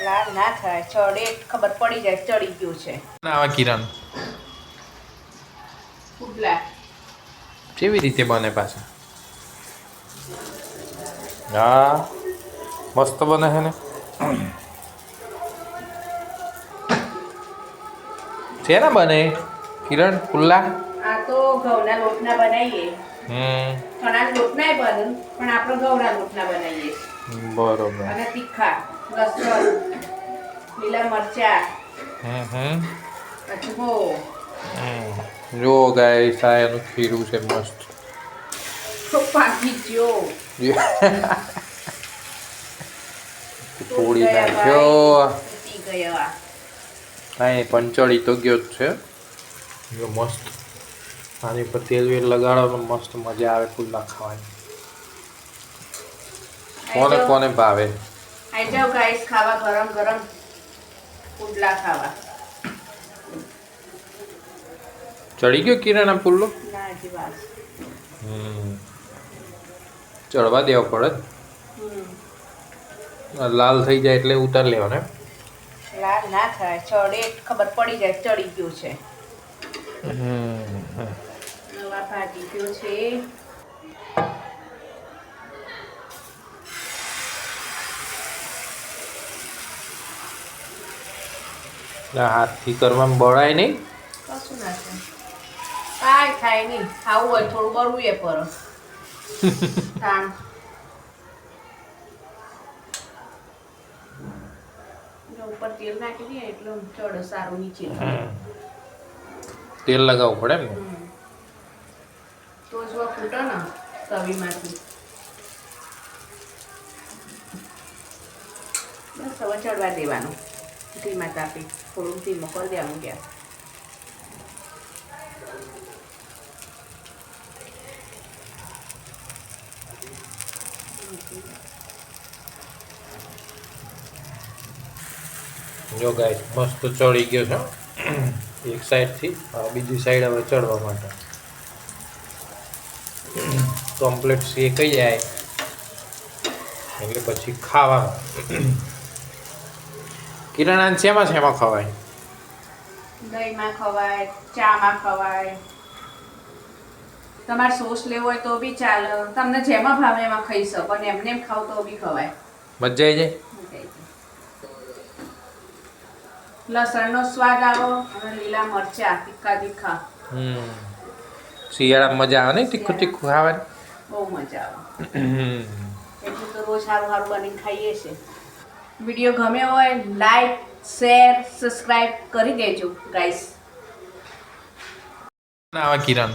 લાલ ના થાય, ચડે ખબર પડી જાય ચડી ગયું છે. આવા કિરણ પુડલા કેવી રીતે બને પાછા? હા મસ્ત બને છે ને. શેના બને કિરણ પુલ્લા? આ તો ઘઉંના લોટના બનાવીએ. ચણાના લોટના બને પણ આપણે ઘઉંના લોટના બનાવીએ. બરોબર. અને તીખા લસણ, લીલા મરચા, અજમો. જો ગાઈસ આ એનું ખીરું છે મસ્ત. પાકી ગયો. તોડી નાખ્યો. તૂટી ગયા. કાંઈ પંચળી તો ગયો જ છે. જો મસ્ત આની પર તેલ વેલ લગાડો તો મસ્ત મજા આવે પુલ્લા ખાવાની. કોને કોને ભાવે? આઈ જાઓ ગાઈસ ખાવા, ગરમ ગરમ પુડલા ખાવા. ચડી ગયો કિરણ આ પુલ્લો? ના હજી વાર. ચડવા દેવો પડે. લાલ થઈ જાય એટલે ઉતાર લેવાનો. લાલ ના થાય, ચડે ખબર પડી જાય ચડી ગયું છે. નવા ભાજી ગયો છે. હાથથી કરવામાં બળાય નહીં. કશું ના થાય, કાંઈ થાય નહીં. ખાવું હોય થોડું બળવું એ પર તાણ. ઉપર તેલ નાખી દઈએ એટલે ચડે સારું નીચે. તેલ લગાવવું પડે ને તો જ ફૂટે ને તવીમાંથી. બસ હવે ચડવા દેવાનું. ધીમા તાપી થોડું ધીમો કરી દેવાનું ગેસ. જો ગાઈસ મસ્ત ચડી ગયો છે એક સાઈડથી. બીજી સાઈડ હવે ચડવા માટે કમ્પ્લીટ શેકાઈ જાય એટલે પછી ખાવાનું. કિરાણા શેમાં શેમાં ખવાય? દહીંમાં ખવાય, ચામાં ખવાય. તમારે સોસ લેવો હોય તો બી ચાલે. તમને જેમાં ભાવે એમાં ખાઈ શકો અને એમને એમ ખાવ તો બી ખવાય. મજા આવી જાય. લસણનો સ્વાદ આવો અને લીલા મરચા તીખા તીખા. શિયાળામાં મજા આવે ને તીખું તીખું ખાવાની. બહુ મજા આવે. એટલું તો રોજ સારું સારું બનીને ખાઈએ છે. વિડીયો ગમે હોય લાઈક, શેર, સબસ્ક્રાઇબ કરી દેજો ગાઈસ. આવા કિરણ